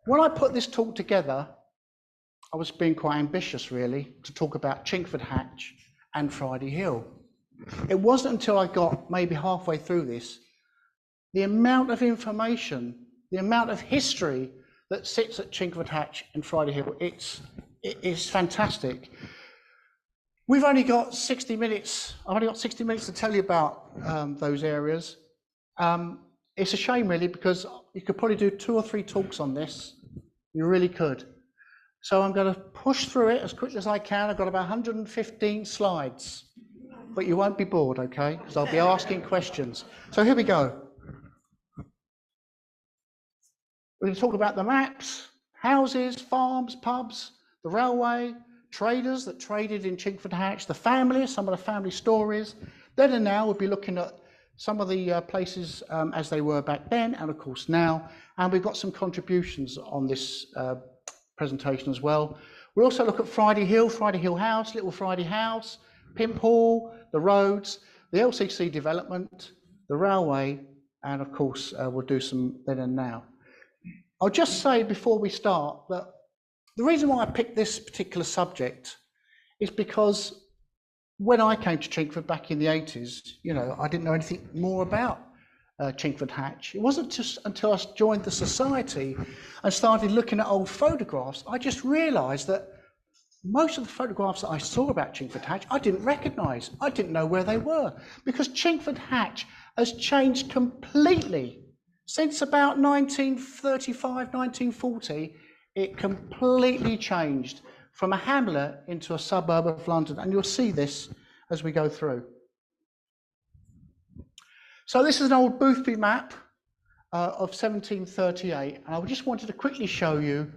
When I put this talk together, I was being quite ambitious, really, to talk about Chingford Hatch and Friday Hill. It wasn't until I got maybe halfway through this, the amount of information, the amount of history that sits at Chingford Hatch and Friday Hill, it's fantastic. We've only got 60 minutes. I've only got 60 minutes to tell you about those areas. It's a shame, really, because you could probably do 2 or 3 talks on this. You really could. So I'm going to push through it as quickly as I can. I've got about 115 slides, but you won't be bored, okay? Because I'll be asking questions. So here we go. We're going to talk about the maps, houses, farms, pubs, the railway, traders that traded in Chingford Hatch, the families, some of the family stories. Then and now we'll be looking at some of the places as they were back then, and of course now. And we've got some contributions on this presentation as well. We'll also look at Friday Hill House, Little Friday House, Pimp Hall, the roads, the LCC development, the railway, and of course we'll do some then and now. I'll just say before we start that the reason why I picked this particular subject is because when I came to Chingford back in the 80s, you know, I didn't know anything more about Chingford Hatch. It wasn't just until I joined the society and started looking at old photographs, I just realised that most of the photographs that I saw about Chingford Hatch, I didn't recognise. I didn't know where they were, because Chingford Hatch has changed completely. Since about 1935, 1940, it completely changed from a hamlet into a suburb of London, and you'll see this as we go through. So this is an old Boothby map of 1738, and I just wanted to quickly show you.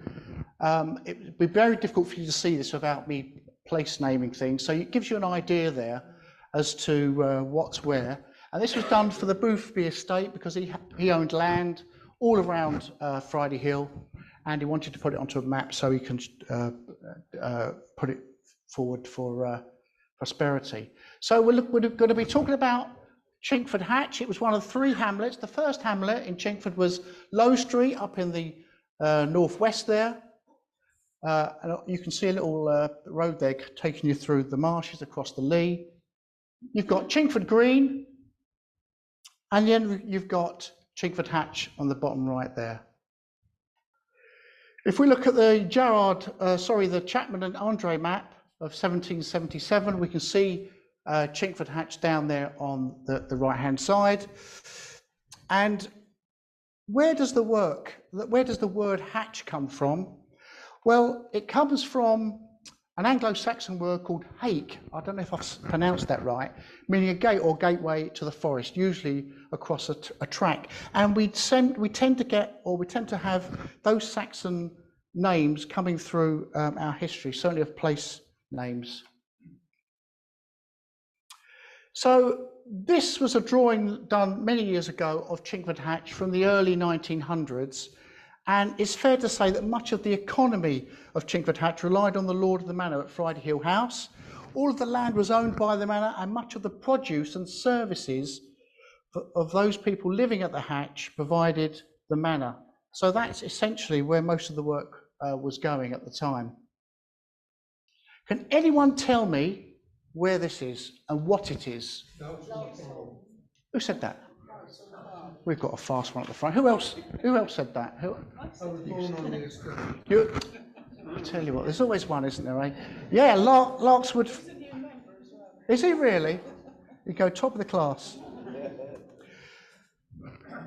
It would be very difficult for you to see this without me place naming things, so it gives you an idea there as to what's where. And this was done for the Boothby estate because he owned land all around Friday Hill, and he wanted to put it onto a map so he can put it forward for prosperity. So we're going to be talking about Chingford Hatch. It was one of 3 hamlets. The first hamlet in Chingford was Low Street up in the northwest there. And you can see a little road there taking you through the marshes across the Lee. You've got Chingford Green, and then you've got Chingford Hatch on the bottom right there. If we look at the the Chapman and Andre map of 1777, we can see Chingford Hatch down there on the right-hand side. And where does the word hatch come from? Well, it comes from an Anglo-Saxon word called hake. I don't know if I've pronounced that right, meaning a gate or gateway to the forest, usually across a track. And we tend to have those Saxon names coming through our history, certainly of place names. So this was a drawing done many years ago of Chingford Hatch from the early 1900s. And it's fair to say that much of the economy of Chingford Hatch relied on the lord of the manor at Friday Hill House. All of the land was owned by the manor, and much of the produce and services of those people living at the Hatch provided the manor. So that's essentially where most of the work was going at the time. Can anyone tell me where this is and what it is? Who said that? We've got a fast one at the front. Who else said that? I was born on the estate. I tell you what, there's always one, isn't there, eh? Yeah, Larkswood. Is he really? You go top of the class.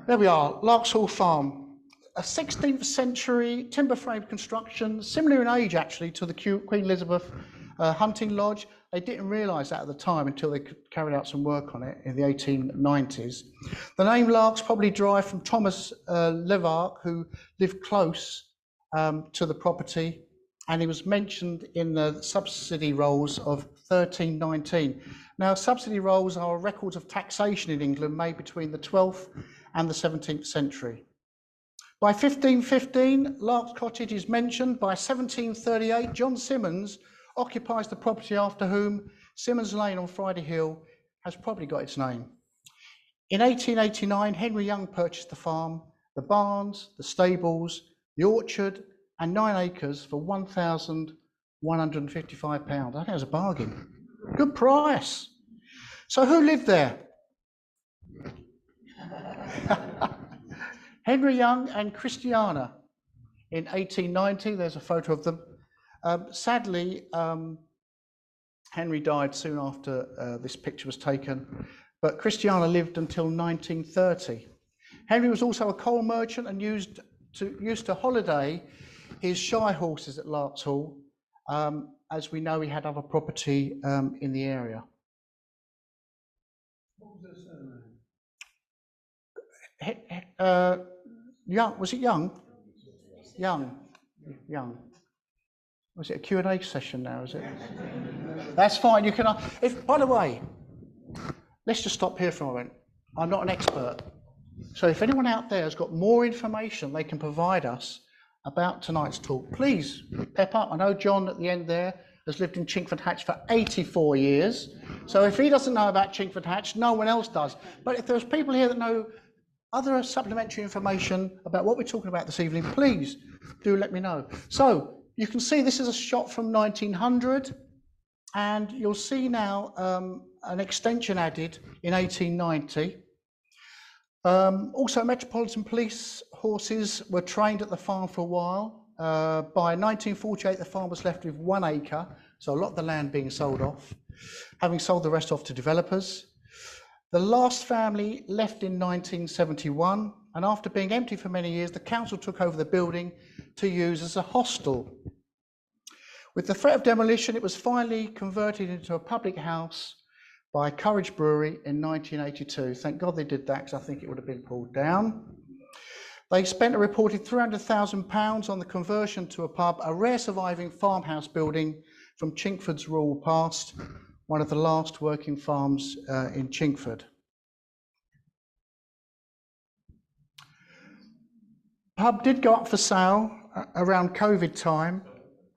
There we are, Larkshall Farm. A 16th century timber frame construction, similar in age actually to the Queen Elizabeth hunting lodge. They didn't realise that at the time until they carried out some work on it in the 1890s. The name Larks probably derived from Thomas Levark, who lived close to the property, and he was mentioned in the subsidy rolls of 1319. Now, subsidy rolls are records of taxation in England made between the 12th and the 17th century. By 1515, Lark's Cottage is mentioned. By 1738, John Simmons occupies the property, after whom Simmons Lane on Friday Hill has probably got its name. In 1889, Henry Young purchased the farm, the barns, the stables, the orchard, and 9 acres for £1,155. I think it was a bargain. Good price. So who lived there? Henry Young and Christiana in 1890. There's a photo of them. Sadly, Henry died soon after this picture was taken, but Christiana lived until 1930. Henry was also a coal merchant and used to holiday his shy horses at Larks Hall. As we know, he had other property in the area. What was their surname? Young, was it Young? Young. Was it a Q&A session now, is it? That's fine, you can, by the way, let's just stop here for a moment. I'm not an expert. So if anyone out there has got more information they can provide us about tonight's talk, please pep up. I know John at the end there has lived in Chingford Hatch for 84 years. So if he doesn't know about Chingford Hatch, no one else does. But if there's people here that know other supplementary information about what we're talking about this evening, please do let me know. So you can see this is a shot from 1900, and you'll see now an extension added in 1890. Also, Metropolitan Police horses were trained at the farm for a while. By 1948, the farm was left with 1 acre, so a lot of the land being sold off, having sold the rest off to developers. The last family left in 1971, and after being empty for many years, the council took over the building to use as a hostel. With the threat of demolition, it was finally converted into a public house by Courage Brewery in 1982. Thank God they did that, because I think it would have been pulled down. They spent a reported £300,000 on the conversion to a pub, a rare surviving farmhouse building from Chingford's rural past, one of the last working farms in Chingford. Pub did go up for sale around COVID time,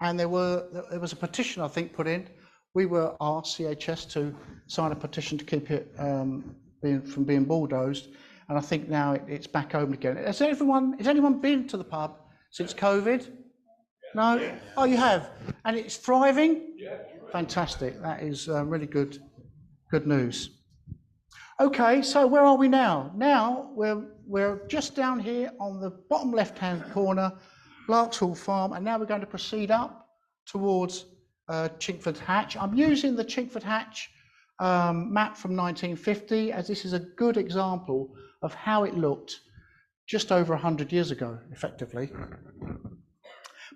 and there was a petition, I think, put in. We were asked, CHS, to sign a petition to keep it from being bulldozed, and I think now it's back open again. Has anyone been to the pub since COVID? No? Oh, you have? And it's thriving? Yeah. Fantastic. That is really good news. Okay, so where are we now? Now we're just down here on the bottom left-hand corner, Larks Hall Farm, and now we're going to proceed up towards Chingford Hatch. I'm using the Chingford Hatch map from 1950, as this is a good example of how it looked just over 100 years ago, effectively.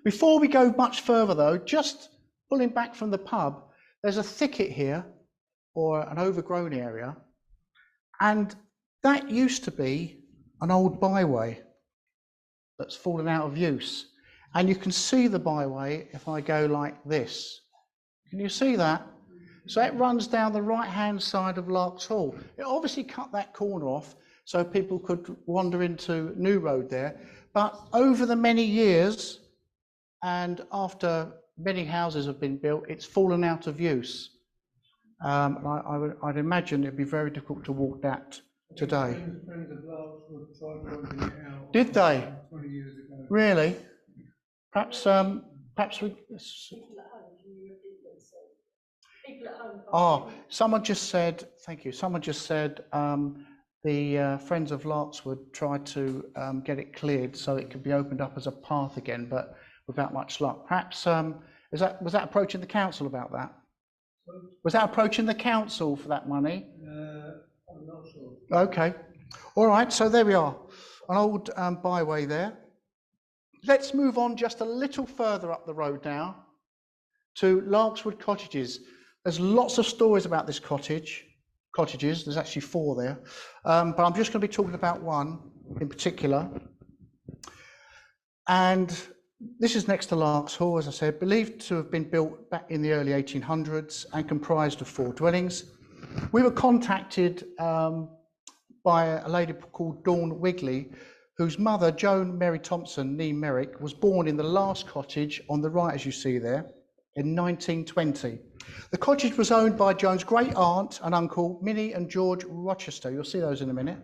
Before we go much further though, just pulling back from the pub, there's a thicket here, or an overgrown area, and that used to be an old byway that's fallen out of use. And you can see the byway if I go like this. Can you see that? So it runs down the right-hand side of Larks Hall. It obviously cut that corner off so people could wander into New Road there. But over the many years, and after many houses have been built, it's fallen out of use. I'd imagine it'd be very difficult to walk that today. Friends of Larks would try working it out. Did they? 20 years ago. Really? Perhaps we. Oh, someone just said, thank you. Someone just said the Friends of Larks would try to get it cleared so it could be opened up as a path again, but without much luck. Perhaps was that approaching the council about that? Was that approaching the council for that money? I'm not sure. Okay. All right. So there we are, an old byway there. Let's move on just a little further up the road now to Larkswood Cottages. There's lots of stories about this cottages. There's actually 4 there, but I'm just going to be talking about one in particular. And this is next to Larks Hall, as I said, believed to have been built back in the early 1800s and comprised of 4 dwellings. We were contacted by a lady called Dawn Wigley, whose mother, Joan Mary Thompson, nee Merrick, was born in the last cottage on the right, as you see there. in 1920. The cottage was owned by Joan's great aunt and uncle, Minnie and George Rochester. You'll see those in a minute.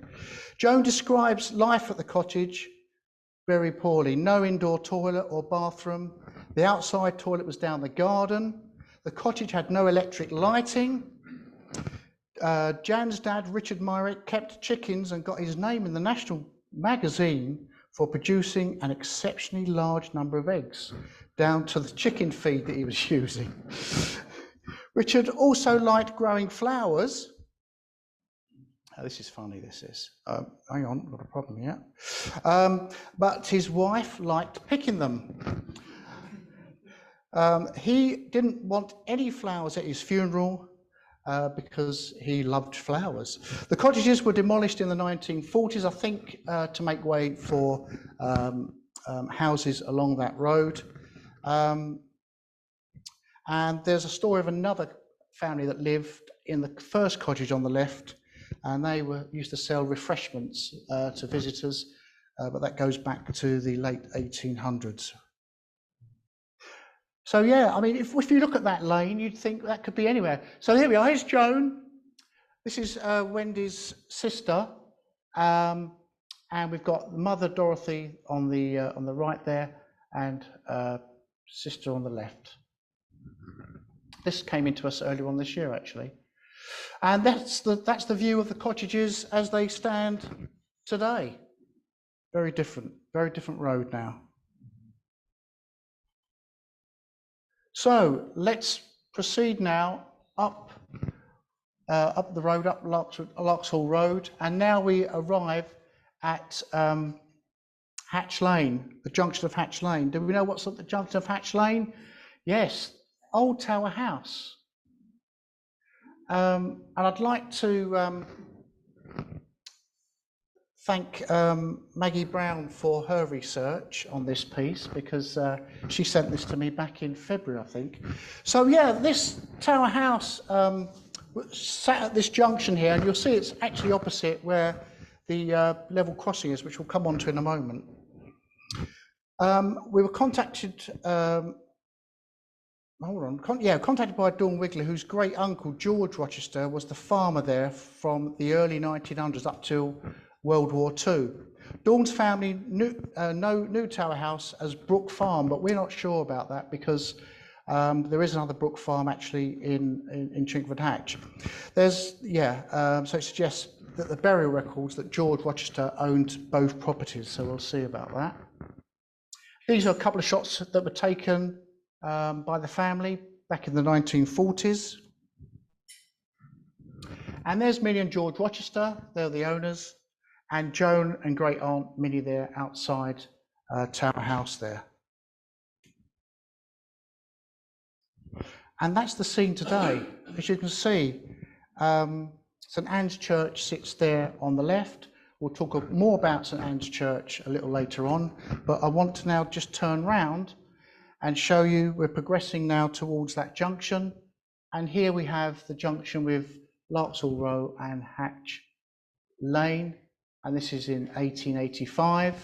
Joan describes life at the cottage very poorly. No indoor toilet or bathroom. The outside toilet was down the garden. The cottage had no electric lighting. Jan's dad, Richard Myrick, kept chickens and got his name in the National Magazine for producing an exceptionally large number of eggs, down to the chicken feed that he was using. Richard also liked growing flowers. Oh, this is funny, this is. Hang on, got a problem here. But his wife liked picking them. He didn't want any flowers at his funeral because he loved flowers. The cottages were demolished in the 1940s, I think, to make way for houses along that road. And there's a story of another family that lived in the first cottage on the left, and they used to sell refreshments to visitors, but that goes back to the late 1800s. So yeah, I mean, if you look at that lane, you'd think that could be anywhere. So here we are, here's Joan. This is Wendy's sister, and we've got Mother Dorothy on the right there, and sister on the left. This came into us earlier on this year, actually. And that's the view of the cottages as they stand today. Very different road now. So let's proceed now up the road, up Larkshall Road, and now we arrive at Hatch Lane, the junction of Hatch Lane. Do we know what's at the junction of Hatch Lane? Yes, Old Tower House. And I'd like to thank Maggie Brown for her research on this piece, because she sent this to me back in February, I think. So yeah, this tower house sat at this junction here, and you'll see it's actually opposite where the level crossing is, which we'll come on to in a moment. We were contacted, contacted by Dawn Wiggler, whose great uncle, George Rochester, was the farmer there from the early 1900s up till World War II. Dawn's family knew Tower House as Brook Farm, but we're not sure about that because there is another Brook Farm actually in Chingford Hatch. So it suggests that the burial records that George Rochester owned both properties, so we'll see about that. These are a couple of shots that were taken by the family back in the 1940s. And there's Minnie and George Rochester, they're the owners, and Joan and great aunt Minnie there outside Tower House there. And that's the scene today. As you can see, St Anne's Church sits there on the left. We'll talk more about St Anne's Church a little later on, but I want to now just turn round and show you we're progressing now towards that junction. And here we have the junction with Larkshall Row and Hatch Lane, and this is in 1885.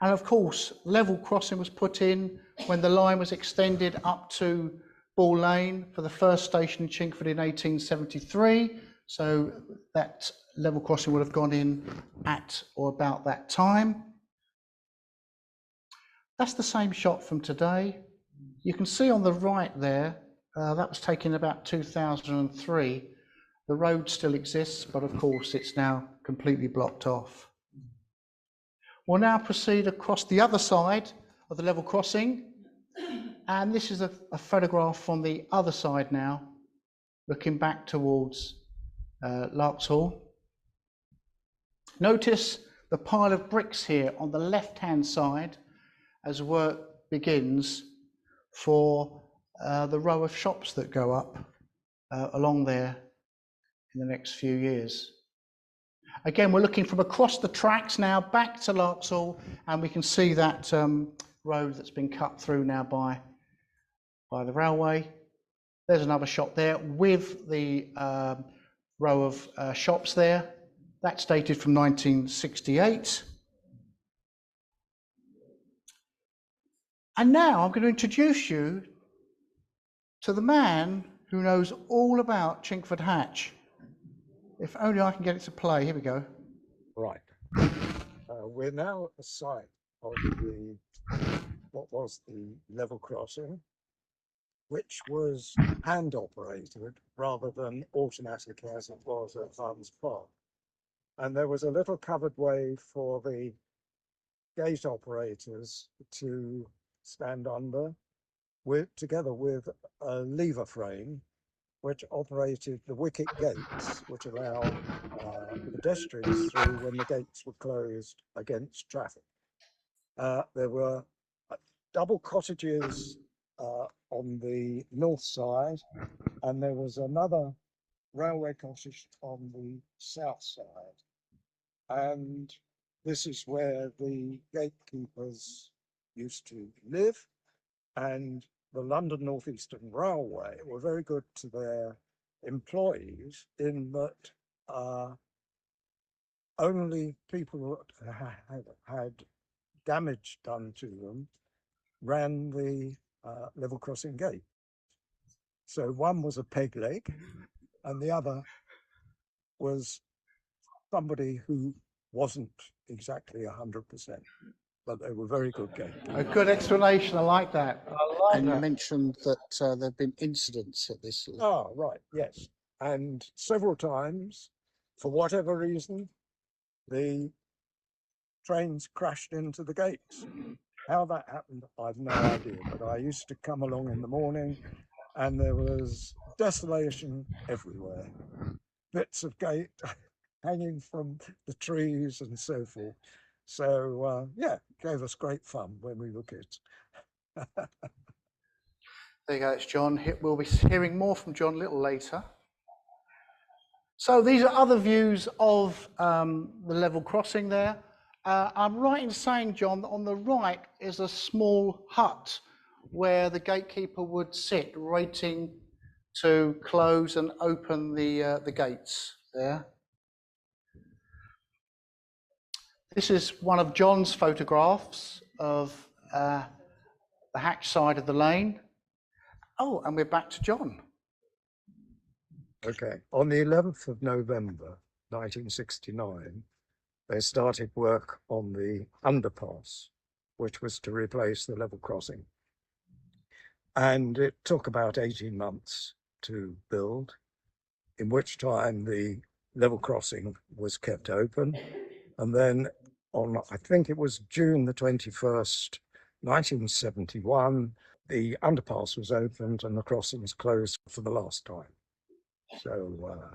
And of course, level crossing was put in when the line was extended up to Ball Lane for the first station in Chingford in 1873. So that level crossing would have gone in at or about that time. That's the same shot from today. You can see on the right there, that was taken about 2003. The road still exists, but of course it's now completely blocked off. We'll now proceed across the other side of the level crossing. And this is a photograph from the other side now, looking back towards Larkshall. Notice the pile of bricks here on the left-hand side as work begins for the row of shops that go up along there in the next few years. Again, we're looking from across the tracks now back to Larkshall, and we can see that road that's been cut through now by the railway. There's another shot there with the row of shops there. That's dated from 1968. And now I'm going to introduce you to the man who knows all about Chingford Hatch. If only I can get it to play. Here we go. Right. We're now at the site of what was the level crossing, which was hand operated rather than automatic as it was at Hans Park. And there was a little covered way for the gate operators to stand under, together with a lever frame which operated the wicket gates, which allow pedestrians through when the gates were closed against traffic. There were double cottages on the north side, and there was another railway cottage on the south side. And this is where the gatekeepers used to live, and the London North Eastern Railway were very good to their employees in that only people that had damage done to them ran the level crossing gate. So one was a peg leg and the other was somebody who wasn't exactly 100%, but they were very good gatekeepers. A good explanation. I like that. And you mentioned that there have been incidents at this. Oh, right, yes. And several times, for whatever reason, the trains crashed into the gates. How that happened, I've no idea. But I used to come along in the morning and there was desolation everywhere. Bits of gate hanging from the trees and so forth. So, yeah, gave us great fun when we were kids. There you go, it's John. We'll be hearing more from John a little later. So these are other views of the level crossing there. I'm right in saying, John, that on the right is a small hut where the gatekeeper would sit, waiting to close and open the gates there. This is one of John's photographs of the Hatch side of the lane. Oh, and we're back to John. Okay. On the 11th of November, 1969, they started work on the underpass, which was to replace the level crossing. And it took about 18 months to build, in which time the level crossing was kept open. And then on, I think it was June the 21st, 1971, the underpass was opened and the crossing was closed for the last time. So,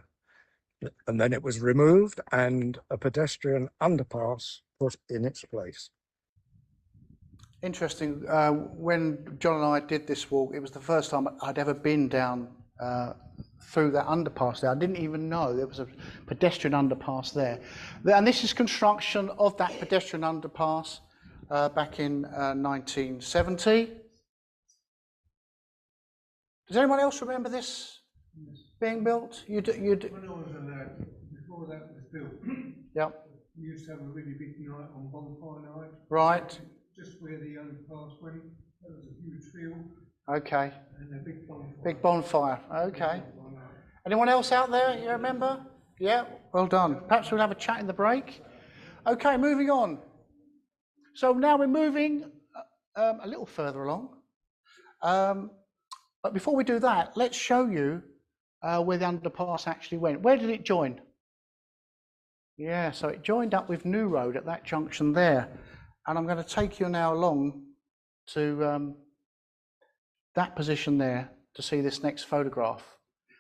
and then it was removed and a pedestrian underpass put in its place. Interesting. When John and I did this walk, it was the first time I'd ever been down through that underpass there. I didn't even know there was a pedestrian underpass there. And this is construction of that pedestrian underpass back in 1970. Does anyone else remember this being built? When I was a lad, before that was built, Yep. we used to have a really big night on bonfire night. Right. Just where the underpass went, there was a huge field Okay. and a big bonfire. Big bonfire. Okay. Anyone else out there you remember? Yeah. Well done. Perhaps we'll have a chat in the break. Okay, moving on. So now we're moving a little further along. But before we do that, let's show you where the underpass actually went. Where did it join? Yeah, so it joined up with New Road at that junction there. And I'm going to take you now along to that position there to see this next photograph.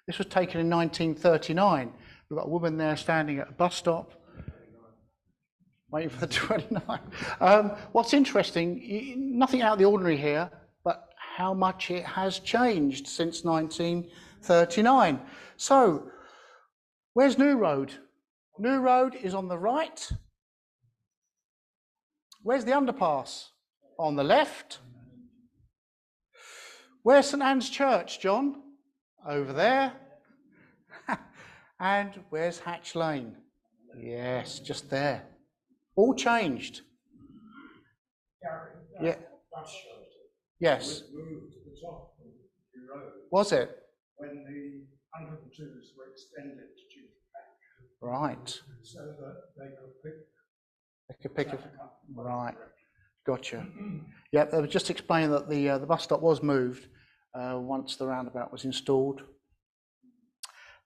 This was taken in 1939. We've got a woman there standing at a bus stop, waiting for the 29. What's interesting, nothing out of the ordinary here, but how much it has changed since 1939. So, where's New Road? New Road is on the right. Where's the underpass? On the left. Where's St Anne's Church, John? Over there. And where's Hatch Lane? Yes, just there. All changed. Yeah. Yes. was moved to the top of the road Was it? when the 102s were extended to Chingford Hatch, Right. so that they could pick They could pick it. traffic up. in both Right. directions. Gotcha. Yeah, they were just explaining that the bus stop was moved once the roundabout was installed.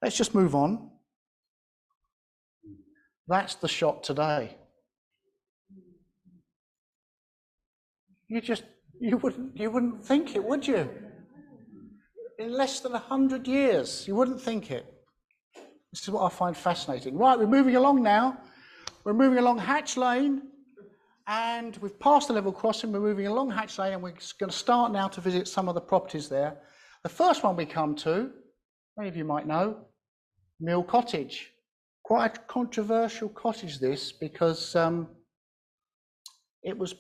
Let's just move on. That's the shot today. You wouldn't think it, would you? In less than 100 years, you wouldn't think it. This is what I find fascinating. Right, we're moving along now. We're moving along Hatch Lane, and we've passed the level crossing. We're moving along Hatch Lane, and we're going to start now to visit some of the properties there. The first one we come to, many of you might know, Mill Cottage. Quite a controversial cottage, this, because it was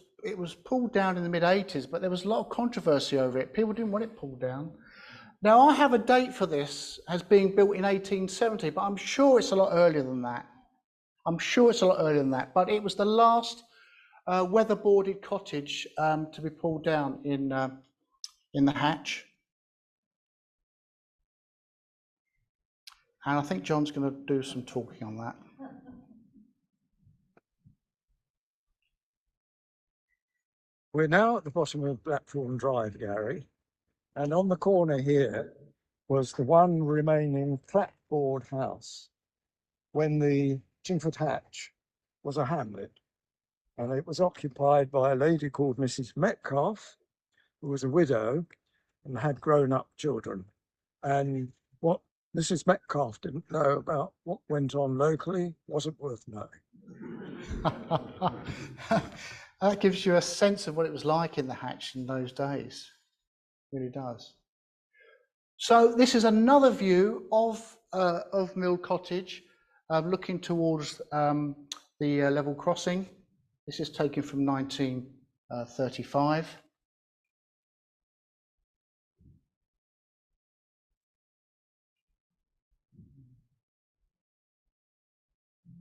pulled down in the mid-80s, but there was a lot of controversy over it. People didn't want it pulled down. Now, I have a date for this as being built in 1870, but I'm sure it's a lot earlier than that. But it was the last weatherboarded cottage to be pulled down in the Hatch. And I think John's going to do some talking on that. We're now at the bottom of Blackthorn Drive, Gary, and on the corner here was the one remaining clapboard house when the Chingford Hatch was a hamlet, and it was occupied by a lady called Mrs. Metcalfe, who was a widow and had grown-up children. And what Mrs. Metcalfe didn't know about what went on locally wasn't worth knowing. That gives you a sense of what it was like in the Hatch in those days. It really does. So this is another view of Mill Cottage, looking towards the level crossing. This is taken from 1935.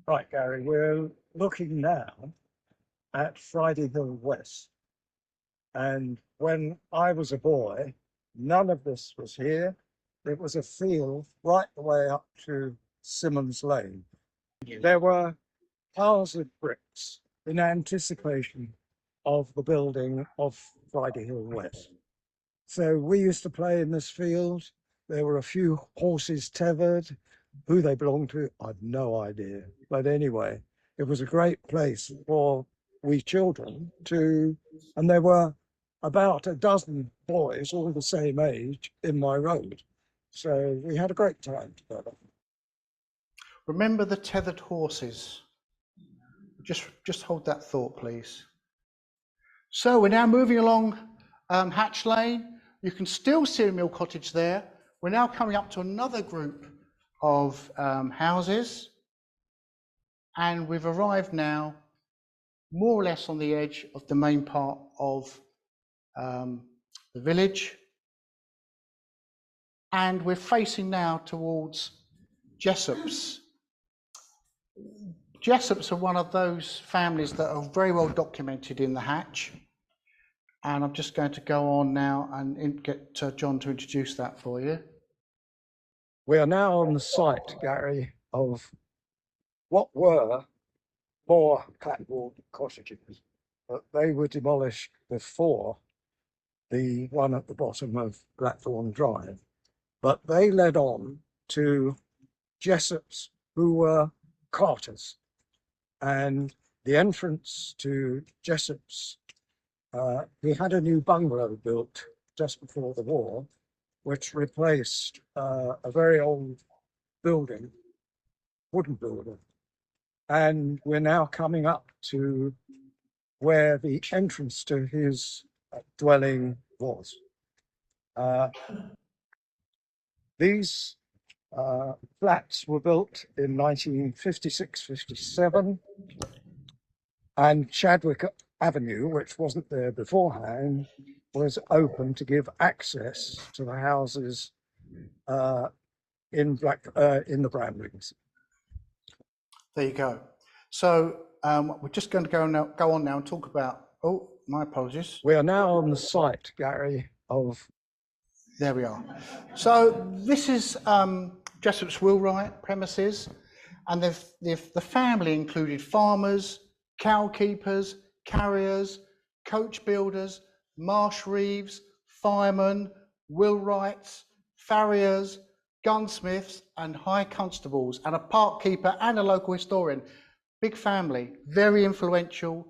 Right, Gary, we're looking now at Friday Hill West. And when I was a boy, none of this was here. It was a field right the way up to Simmons Lane. There were piles of bricks in anticipation of the building of Friday Hill West. So we used to play in this field. There were a few horses tethered. Who they belonged to, I've no idea. But anyway, it was a great place for we children to, and there were about a dozen boys, all the same age, in my road. So we had a great time together. Remember the tethered horses. Just hold that thought, please. So we're now moving along Hatch Lane. You can still see a Mill Cottage there. We're now coming up to another group of houses, and we've arrived now more or less on the edge of the main part of the village, and we're facing now towards Jessops. Jessops are one of those families that are very well documented in the Hatch, and I'm just going to go on now and get John to introduce that for you. We are now on the site, Gary, of what were 4 clapboard cottages, but they were demolished before the one at the bottom of Blackthorn Drive. But they led on to Jessops, who were carters. And the entrance to Jessops, he had a new bungalow built just before the war, which replaced a very old building, wooden building. And we're now coming up to where the entrance to his dwelling was. These flats were built in 1956-57, and Chadwick Avenue, which wasn't there beforehand, was open to give access to the houses in the Bramblings. There you go. So we're just going to go on now and talk about. Oh, my apologies. We are now on the site, Gary, of There we are. So this is Jessop's wheelwright premises, and the family included farmers, cow keepers, carriers, coach builders, marsh reeves, firemen, wheelwrights, farriers, gunsmiths, and high constables, and a park keeper and a local historian. Big family, very influential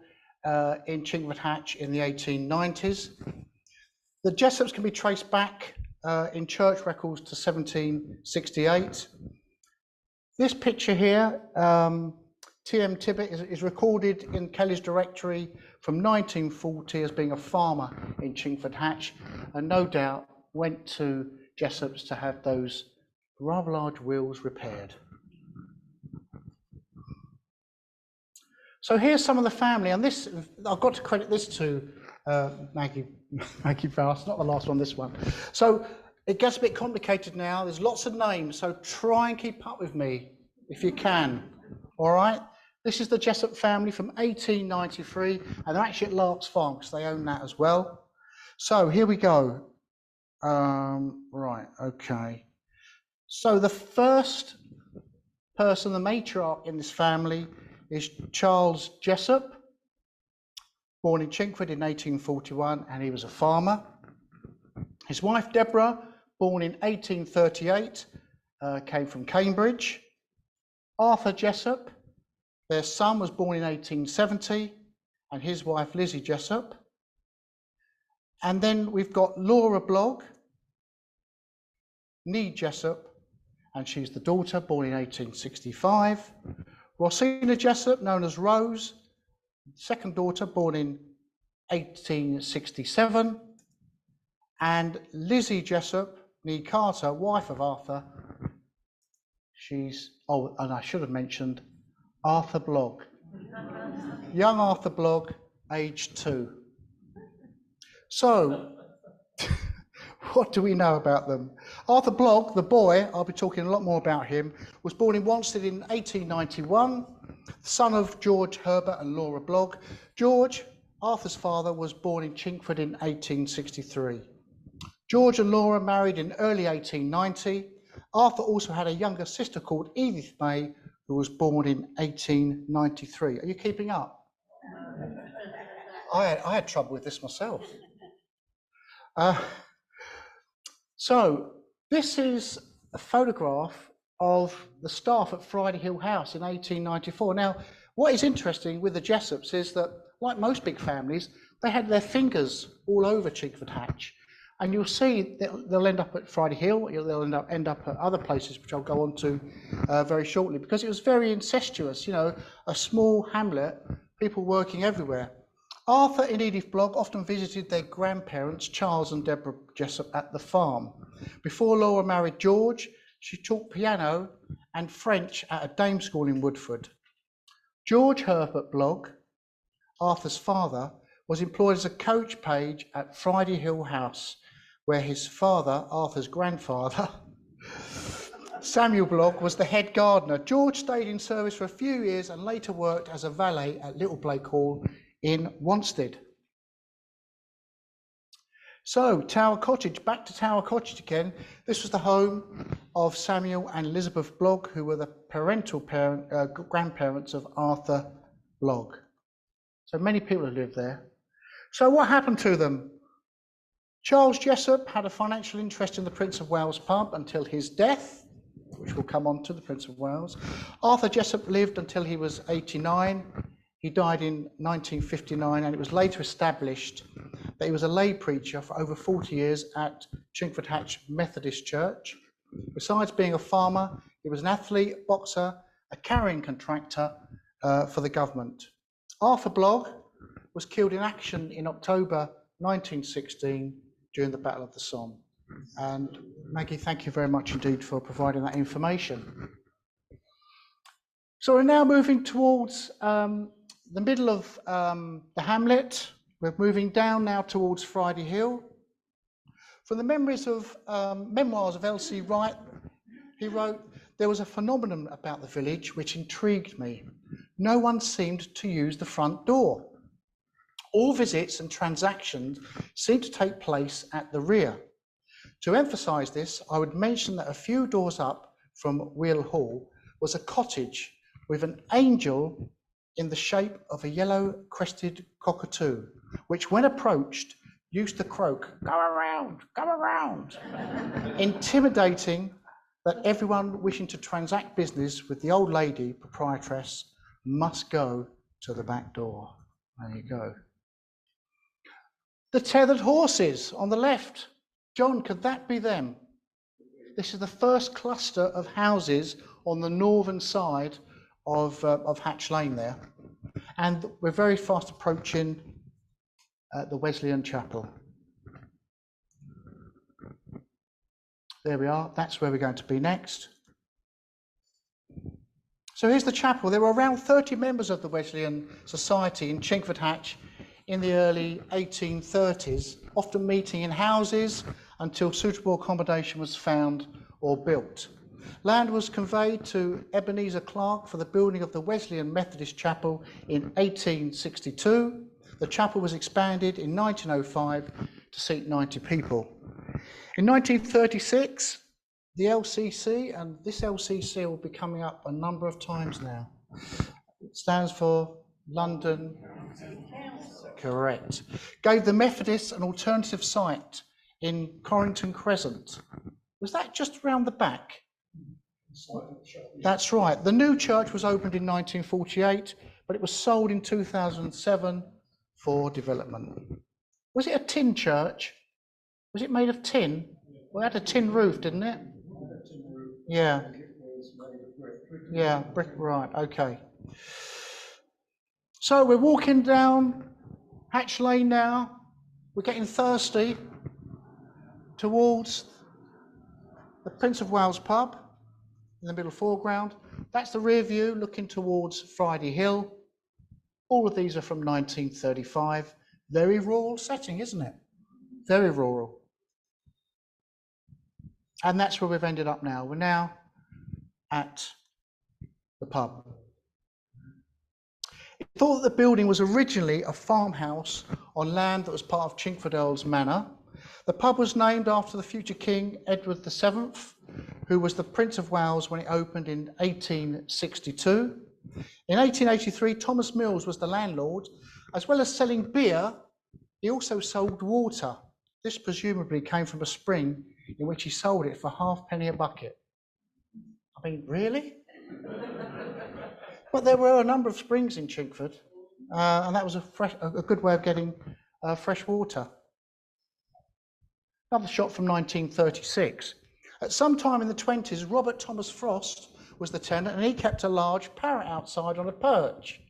in Chingford Hatch in the 1890s. The Jessops can be traced back in church records to 1768. This picture here, T.M. Tibbet, is recorded in Kelly's Directory from 1940 as being a farmer in Chingford Hatch, and no doubt went to Jessops to have those rather large wheels repaired. So here's some of the family, and this, I've got to credit this to Maggie Faust, not the last one, this one. So it gets a bit complicated now. There's lots of names, so try and keep up with me if you can. All right? This is the Jessop family from 1893, and they're actually at Lark's Farm because they own that as well. So here we go. Right, okay. So the first person, the matriarch in this family, is Charles Jessop, born in Chingford in 1841, and he was a farmer. His wife, Deborah, born in 1838, came from Cambridge. Arthur Jessop, their son, was born in 1870, and his wife, Lizzie Jessop. And then we've got Laura Blogg, Nee Jessop, and she's the daughter, born in 1865. Rosina Jessop, known as Rose, second daughter, born in 1867. And Lizzie Jessop, Nee Carter, wife of Arthur. She's, oh, and I should have mentioned Arthur Blogg. Young Arthur Blogg, aged 2. So, what do we know about them? Arthur Blogg, the boy, I'll be talking a lot more about him, was born in Wanstead in 1891, son of George Herbert and Laura Blogg. George, Arthur's father, was born in Chingford in 1863. George and Laura married in early 1890. Arthur also had a younger sister called Edith May, who was born in 1893. Are you keeping up? I had trouble with this myself. So this is a photograph of the staff at Friday Hill House in 1894. Now, what is interesting with the Jessops is that, like most big families, they had their fingers all over Chingford Hatch. And you'll see that they'll end up at Friday Hill, they'll end up at other places, which I'll go on to very shortly, because it was very incestuous, you know, a small hamlet, people working everywhere. Arthur and Edith Blogg often visited their grandparents, Charles and Deborah Jessop, at the farm. Before Laura married George, she taught piano and French at a dame school in Woodford. George Herbert Blogg, Arthur's father, was employed as a coach page at Friday Hill House, where his father, Arthur's grandfather, Samuel Blogg, was the head gardener. George stayed in service for a few years and later worked as a valet at Little Blake Hall in Wanstead. So, Tower Cottage, back to Tower Cottage again. This was the home of Samuel and Elizabeth Blogg, who were the grandparents of Arthur Blogg. So many people have lived there. So what happened to them? Charles Jessop had a financial interest in the Prince of Wales pub until his death, which will come on to the Prince of Wales. Arthur Jessop lived until he was 89. He died in 1959, and it was later established that he was a lay preacher for over 40 years at Chingford Hatch Methodist Church. Besides being a farmer, he was an athlete, boxer, a carrying contractor for the government. Arthur Blogg was killed in action in October 1916 during the Battle of the Somme. And Maggie, thank you very much indeed for providing that information. So we're now moving towards the middle of the hamlet. We're moving down now towards Friday Hill. From the memoirs of L.C. Wright, he wrote, "There was a phenomenon about the village which intrigued me. No one seemed to use the front door. All visits and transactions seem to take place at the rear. To emphasise this, I would mention that a few doors up from Wheel Hall was a cottage with an angel in the shape of a yellow-crested cockatoo, which when approached used to croak, come around, intimidating that everyone wishing to transact business with the old lady proprietress must go to the back door. There you go. The tethered horses on the left. John, could that be them? This is the first cluster of houses on the northern side of Hatch Lane there. And we're very fast approaching the Wesleyan Chapel. There we are, that's where we're going to be next. So here's the chapel. There were around 30 members of the Wesleyan Society in Chingford Hatch in the early 1830s, often meeting in houses until suitable accommodation was found or built. Land was conveyed to Ebenezer Clark for the building of the Wesleyan Methodist Chapel in 1862. The chapel was expanded in 1905 to seat 90 people. In 1936, the LCC, and this LCC will be coming up a number of times now. It stands for London. Correct. Gave the Methodists an alternative site in Corrington Crescent. Was that just around the back? That's right. The new church was opened in 1948, but it was sold in 2007 for development. Was it a tin church? Was it made of tin? Well, it had a tin roof, didn't it? Yeah. Yeah, brick, right, okay. So we're walking down Hatch Lane now. We're getting thirsty towards the Prince of Wales pub in the middle foreground. That's the rear view looking towards Friday Hill. All of these are from 1935. Very rural setting, isn't it? Very rural. And that's where we've ended up now. We're now at the pub. It thought that the building was originally a farmhouse on land that was part of Chingford Earls Manor. The pub was named after the future King Edward VII, who was the Prince of Wales when it opened in 1862. In 1883, Thomas Mills was the landlord. As well as selling beer, he also sold water. This presumably came from a spring in which he sold it for halfpenny a bucket. I mean, really? But there were a number of springs in Chingford, and that was a good way of getting fresh water. Another shot from 1936. At some time in the 20s, Robert Thomas Frost was the tenant, and he kept a large parrot outside on a perch.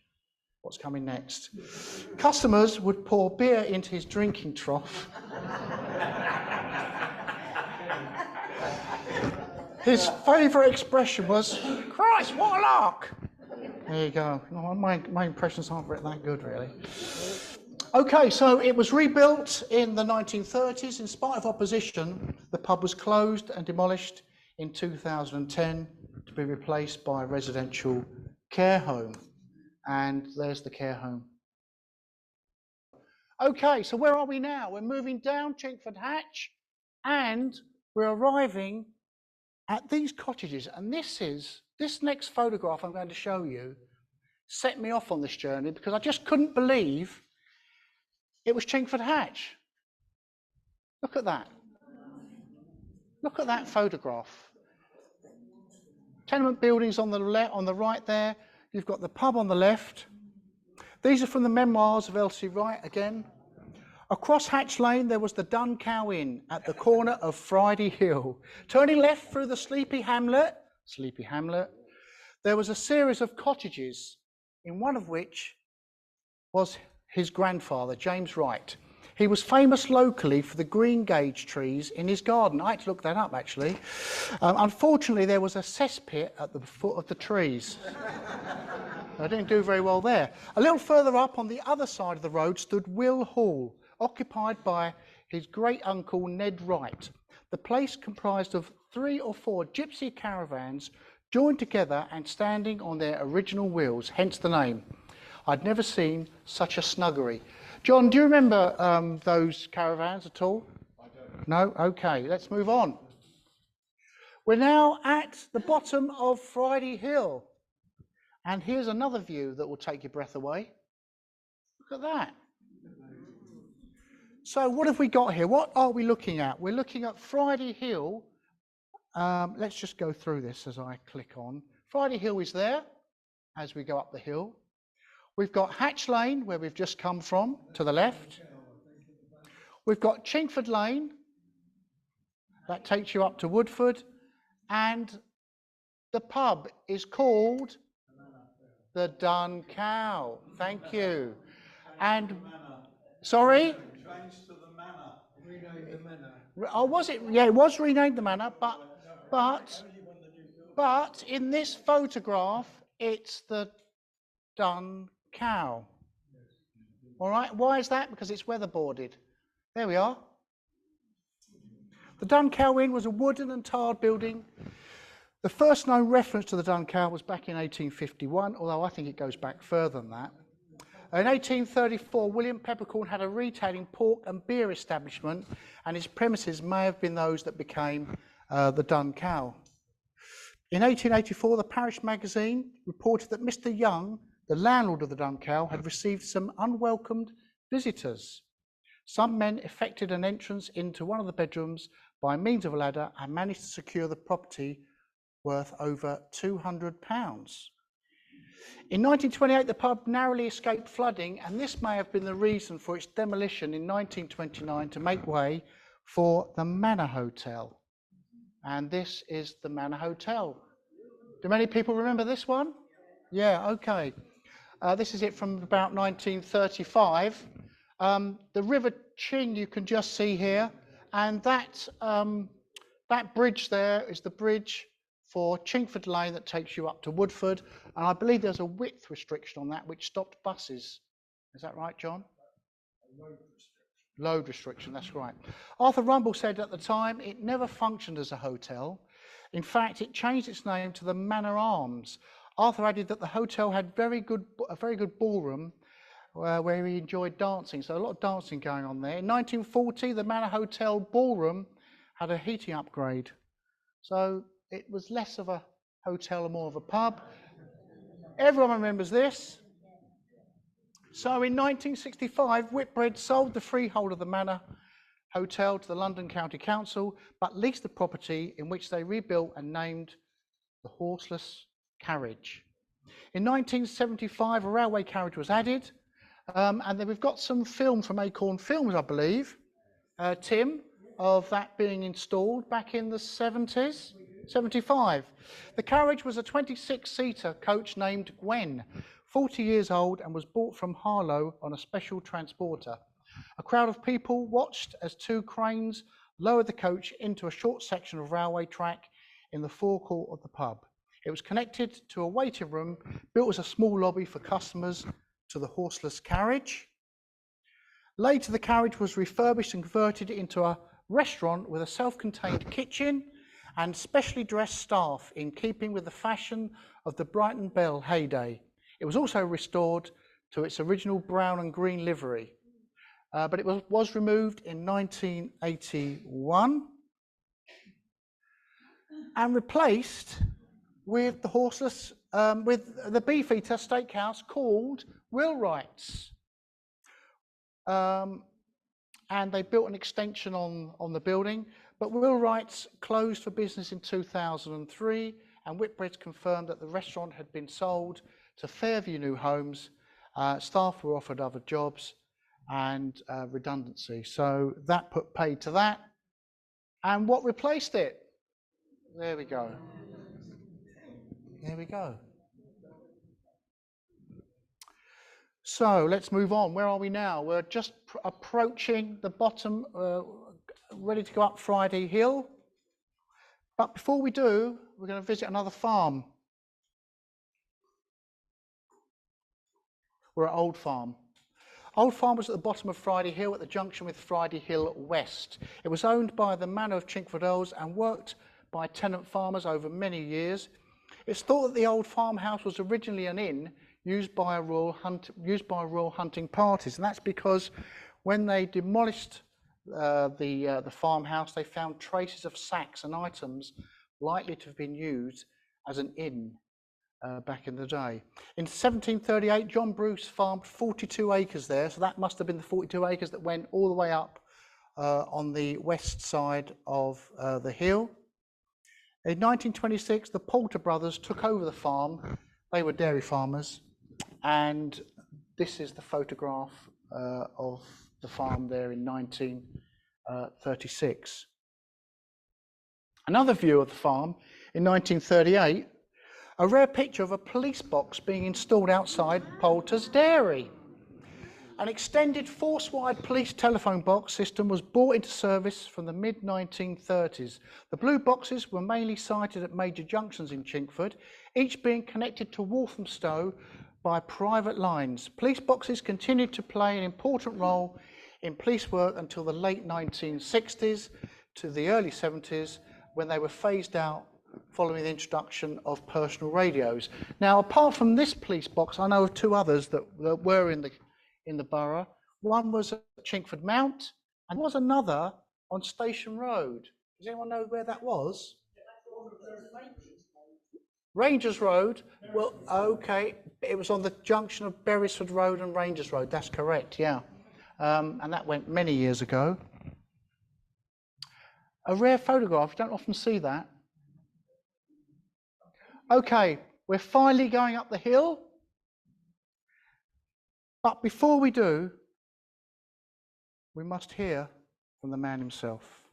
What's coming next? Customers would pour beer into his drinking trough. His favourite expression was, "Christ, what a lark!" There you go. No, my impressions aren't that good, really. Okay, so it was rebuilt in the 1930s. In spite of opposition, the pub was closed and demolished in 2010 to be replaced by a residential care home. And there's the care home. Okay, so where are we now? We're moving down Chingford Hatch, and we're arriving at these cottages. And this next photograph I'm going to show you set me off on this journey because I just couldn't believe it was Chingford Hatch. Look at that. Look at that photograph. Tenement buildings on the right there. You've got the pub on the left. These are from the memoirs of Elsie Wright again. Across Hatch Lane, there was the Dun Cow Inn at the corner of Friday Hill. Turning left through the Sleepy Hamlet, there was a series of cottages, in one of which was his grandfather, James Wright. He was famous locally for the green gage trees in his garden. I had to look that up, actually. Unfortunately, there was a cesspit at the foot of the trees. I didn't do very well there. A little further up on the other side of the road stood Will Hall, occupied by his great-uncle Ned Wright. The place comprised of 3 or 4 gypsy caravans joined together and standing on their original wheels, hence the name. I'd never seen such a snuggery. John, do you remember those caravans at all? I don't. No? Okay, let's move on. We're now at the bottom of Friday Hill. And here's another view that will take your breath away. Look at that. So what have we got here? What are we looking at? We're looking at Friday Hill. Let's just go through this as I click on. Friday Hill is there as we go up the hill. We've got Hatch Lane, where we've just come from, to the left. We've got Chingford Lane. That takes you up to Woodford. And the pub is called the Dun Cow. Thank you. And, sorry? Changed to the Manor. Renamed the Manor. Oh, was it? Yeah, it was renamed the Manor, but in this photograph, it's the Dun Cow. All right, why is that? Because it's weatherboarded. There we are. The Dun Cow Inn was a wooden and tiled building. The first known reference to the Dun Cow was back in 1851, although I think it goes back further than that. In 1834, William Peppercorn had a retailing pork and beer establishment, and his premises may have been those that became the Dun Cow. In 1884, the Parish Magazine reported that Mr. Young, the landlord of the Dun Cow, had received some unwelcomed visitors. Some men effected an entrance into one of the bedrooms by means of a ladder and managed to secure the property worth over £200. In 1928, the pub narrowly escaped flooding, and this may have been the reason for its demolition in 1929 to make way for the Manor Hotel. And this is the Manor Hotel. Do many people remember this one? Yeah, okay. This is it from about 1935. The River Ching you can just see here, and that bridge there is the bridge for Chingford Lane that takes you up to Woodford, and I believe there's a width restriction on that which stopped buses. Is that right, John? Load restriction, that's right. Arthur Rumble said at the time it never functioned as a hotel. In fact, it changed its name to the Manor Arms. Arthur added that the hotel had a very good ballroom where he enjoyed dancing, so a lot of dancing going on there. In 1940, the Manor Hotel ballroom had a heating upgrade. So it was less of a hotel and more of a pub. Everyone remembers this. So in 1965, Whitbread sold the freehold of the Manor Hotel to the London County Council, but leased the property, in which they rebuilt and named the Horseless Carriage. In 1975, a railway carriage was added, and then we've got some film from Acorn Films, I believe, Tim, of that being installed back in the 70s. 75. The carriage was a 26-seater coach named Gwen, 40 years old, and was bought from Harlow on a special transporter. A crowd of people watched as two cranes lowered the coach into a short section of railway track in the forecourt of the pub. It was connected to a waiting room built as a small lobby for customers to the horseless carriage. Later, the carriage was refurbished and converted into a restaurant with a self-contained kitchen and specially dressed staff, in keeping with the fashion of the Brighton Bell heyday. It was also restored to its original brown and green livery, but it was removed in 1981 and replaced with the horseless, with the Beefeater Steakhouse called Wheelwright's. And they built an extension on the building, but Wheelwright's closed for business in 2003, and Whitbread confirmed that the restaurant had been sold to Fairview New Homes. Staff were offered other jobs and redundancy, so that put paid to that. And what replaced it? There we go. There we go. So let's move on. Where are we now? We're just approaching the bottom, ready to go up Friday Hill. But before we do, we're going to visit another farm. We're at Old Farm. Old Farm was at the bottom of Friday Hill at the junction with Friday Hill West. It was owned by the Manor of Chingford Earls and worked by tenant farmers over many years. It's thought that the old farmhouse was originally an inn used by royal hunting parties, and that's because when they demolished the farmhouse, they found traces of sacks and items likely to have been used as an inn back in the day. In 1738, John Bruce farmed 42 acres there, so that must have been the 42 acres that went all the way up on the west side of the hill. In 1926, the Poulter brothers took over the farm. They were dairy farmers, and this is the photograph of the farm there in 1936. Another view of the farm in 1938, a rare picture of a police box being installed outside Poulter's dairy. An extended force-wide police telephone box system was brought into service from the mid-1930s. The blue boxes were mainly sited at major junctions in Chingford, each being connected to Walthamstow by private lines. Police boxes continued to play an important role in police work until the late 1960s to the early 70s, when they were phased out following the introduction of personal radios. Now, apart from this police box, I know of two others that were in the borough. One was at Chingford Mount, and there was another on Station Road. Does anyone know where that was? Rangers Road. Well, okay, it was on the junction of Beresford Road and Rangers Road. That's correct, yeah. And that went many years ago. A rare photograph, you don't often see that. Okay, we're finally going up the hill. But before we do, we must hear from the man himself.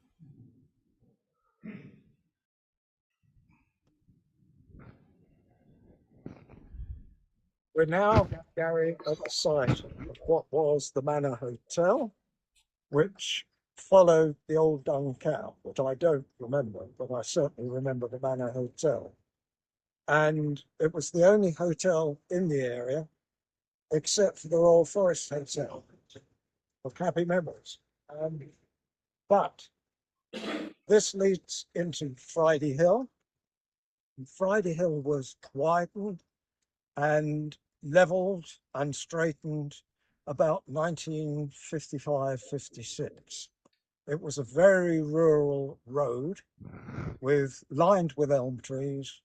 We're now, Gary, at the site of what was the Manor Hotel, which followed the old Dung Cow, which I don't remember, but I certainly remember the Manor Hotel. And it was the only hotel in the area, except for the Royal Forest Hotel, of happy memories. But this leads into Friday Hill. And Friday Hill was widened and levelled and straightened about 1955-56. It was a very rural road lined with elm trees,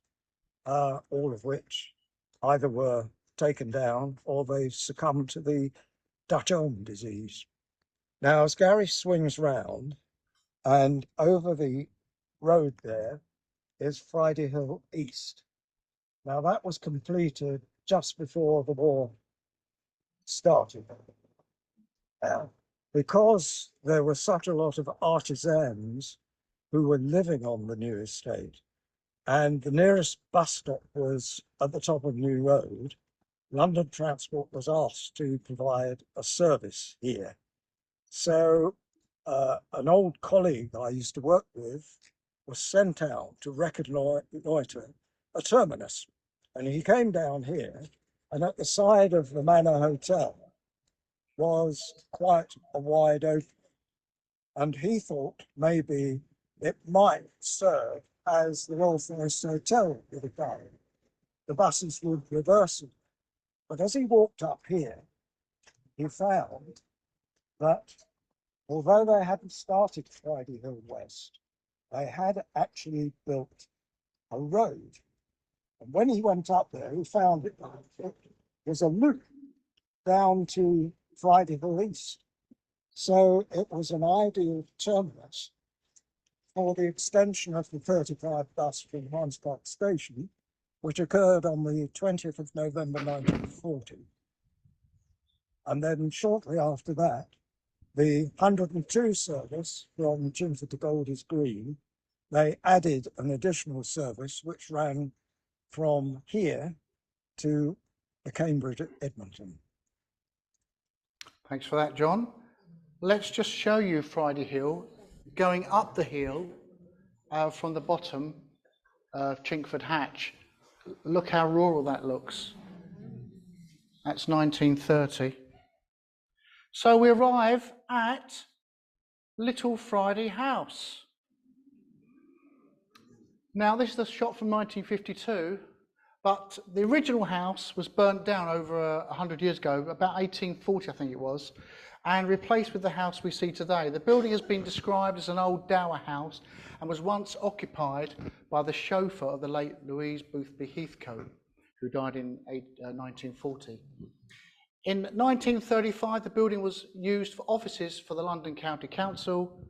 all of which either were taken down or they succumbed to the Dutch elm disease. Now, as Gary swings round, and over the road there is Friday Hill East. Now, that was completed just before the war started. Because there were such a lot of artisans who were living on the new estate, and the nearest bus stop was at the top of New Road, London Transport was asked to provide a service here. So an old colleague I used to work with was sent out to reconnoitre a terminus. And he came down here, and at the side of the Manor Hotel was quite a wide opening. And he thought maybe it might serve as the Royal Forest Hotel would have done. The buses would reverse it. But as he walked up here, he found that although they hadn't started Friday Hill West, they had actually built a road. And when he went up there, he found it was a loop down to Friday Hill East. So it was an ideal terminus for the extension of the 35 bus from Hans Park Station, which occurred on the 20th of November 1940. And then shortly after that, the 102 service from Chingford to Golders Green, they added an additional service which ran from here to the Cambridge at Edmonton. Thanks for that, John. Let's just show you Friday Hill, going up the hill from the bottom of Chingford Hatch. Look how rural that looks. That's 1930. So we arrive at Little Friday House. Now, this is a shot from 1952, But the original house was burnt down over 100 years ago, about 1840 I think it was, and replaced with the house we see today. The building has been described as an old dower house and was once occupied by the chauffeur of the late Louise Boothby Heathcote, who died in 1940. In 1935, the building was used for offices for the London County Council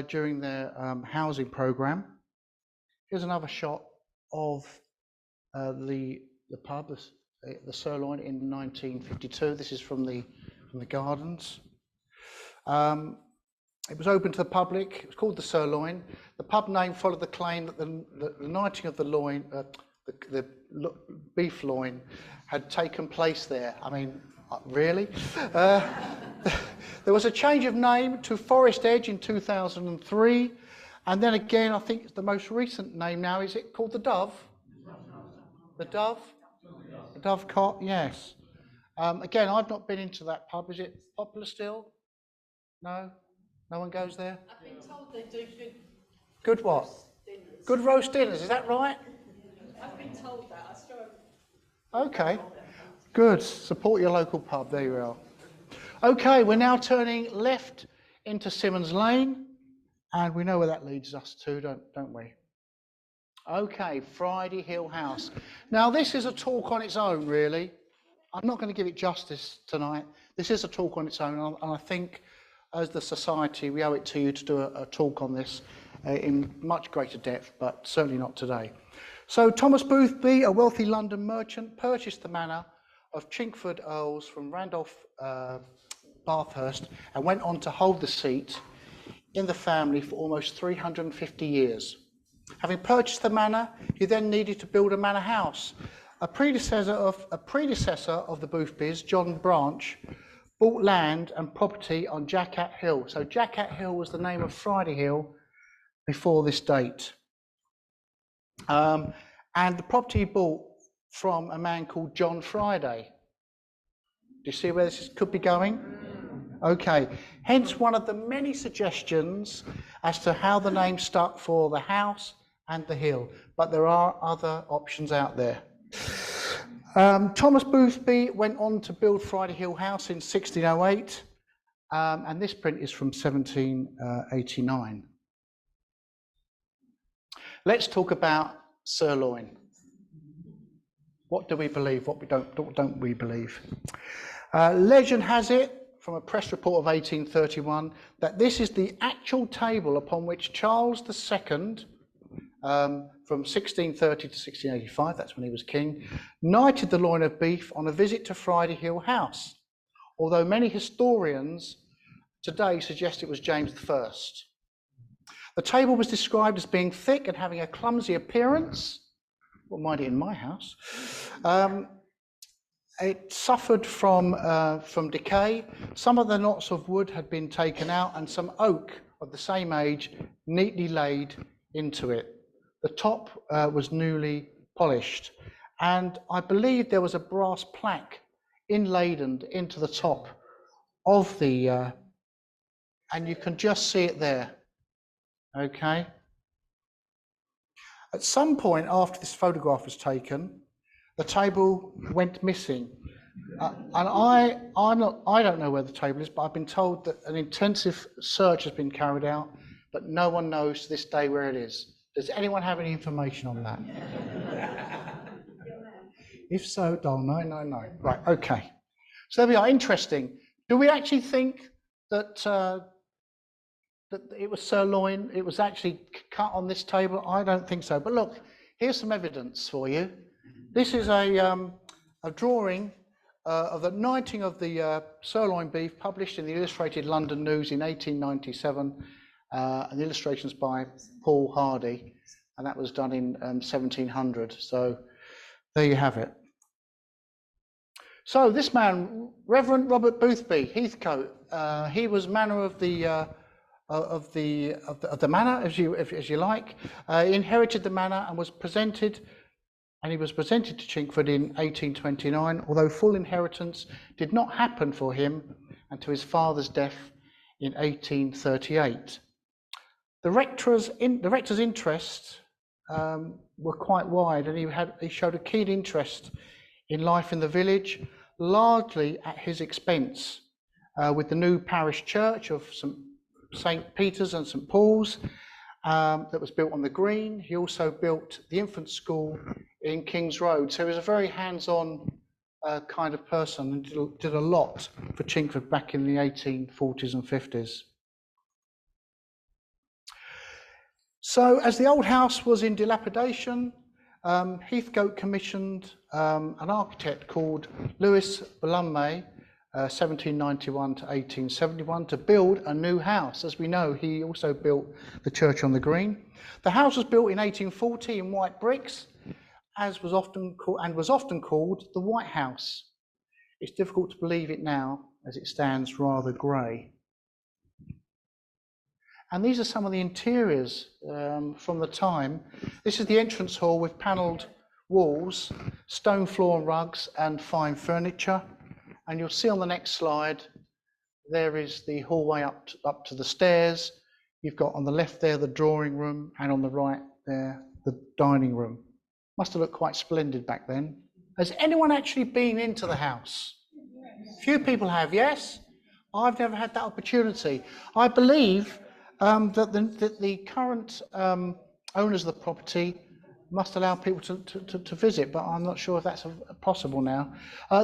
during their housing programme. Here's another shot of the pub, the Sirloin, in 1952. This is from the gardens. It was open to the public. It was called the Sirloin. The pub name followed the claim that the knighting of the loin, the beef loin, had taken place there. I mean, really? There was a change of name to Forest Edge in 2003, and then again, I think the most recent name now, is it called the Dove? The Dove? The Dove Cot, yes. Again, I've not been into that pub. Is it popular still? No? No one goes there? I've been told they do good. Good what? Dinners. Good roast dinners, is that right? I've been told that. I still. Okay, good. Support your local pub, there you are. Okay, we're now turning left into Simmons Lane, and we know where that leads us to, don't we? Okay, Friday Hill House. Now, this is a talk on its own, really. I'm not going to give it justice tonight. This is a talk on its own, and I think as the society, we owe it to you to do a talk on this in much greater depth, but certainly not today. So Thomas Boothby, a wealthy London merchant, purchased the manor of Chingford Earls from Randolph Bathurst and went on to hold the seat in the family for almost 350 years. Having purchased the manor, he then needed to build a manor house. A predecessor of the Boothbys, John Branch, bought land and property on Jackat Hill. So Jackat Hill was the name of Friday Hill before this date. And the property he bought from a man called John Friday. Do you see where this could be going? Okay, hence one of the many suggestions as to how the name stuck for the house and the hill, but there are other options out there. Thomas Boothby went on to build Friday Hill House in 1608, and this print is from 1789. Let's talk about Sirloin. What do we believe? What don't we believe? Legend has it, from a press report of 1831, that this is the actual table upon which Charles II, from 1630 to 1685, that's when he was king, knighted the loin of beef on a visit to Friday Hill House, although many historians today suggest it was James I. The table was described as being thick and having a clumsy appearance. Well, mind it, in my house. It suffered from decay. Some of the knots of wood had been taken out and some oak of the same age neatly laid into it. The top was newly polished, and I believe there was a brass plaque inlaid into the top of the, and you can just see it there, okay? At some point after this photograph was taken, the table went missing. And I don't know where the table is, but I've been told that an intensive search has been carried out, but no one knows to this day where it is. Does anyone have any information on that? If so, dial 999. Right, okay. So there we are, interesting. Do we actually think that that it was sirloin, it was actually cut on this table? I don't think so. But look, here's some evidence for you. This is a drawing of the knighting of the sirloin beef, published in the Illustrated London News in 1897, and illustrations by Paul Hardy, and that was done in 1700. So there you have it. So this man, Reverend Robert Boothby Heathcote, he was manor of the manor, as you like. He inherited the manor and was presented. And he was presented to Chingford in 1829, although full inheritance did not happen for him until his father's death in 1838. The rector's interest were quite wide, and he showed a keen interest in life in the village, largely at his expense, with the new parish church of St. Peter's and St. Paul's that was built on the green. He also built the infant school in King's Road. So he was a very hands-on kind of person and did a lot for Chingford back in the 1840s and 50s. So as the old house was in dilapidation, Heathcote commissioned an architect called Lewis Blumme, 1791 to 1871, to build a new house. As we know, he also built the church on the green. The house was built in 1840 in white bricks, as was often called the White House. It's difficult to believe it now, as it stands rather grey. And these are some of the interiors from the time. This is the entrance hall with panelled walls, stone floor rugs and fine furniture. And you'll see on the next slide, there is the hallway up to the stairs. You've got on the left there the drawing room, and on the right there the dining room. Must have looked quite splendid back then. Has anyone actually been into the house? Few people have, yes? I've never had that opportunity. I believe that the current owners of the property must allow people to visit, but I'm not sure if that's possible now.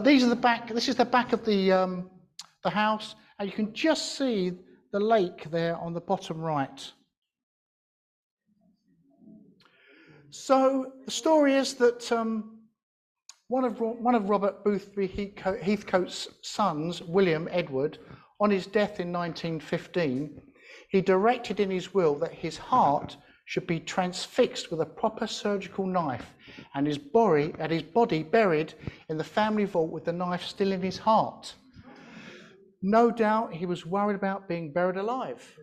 This is the back of the house, and you can just see the lake there on the bottom right. So the story is that one of Robert Boothby Heathcote's sons, William Edward, on his death in 1915, he directed in his will that his heart should be transfixed with a proper surgical knife, and his body buried in the family vault with the knife still in his heart. No doubt he was worried about being buried alive.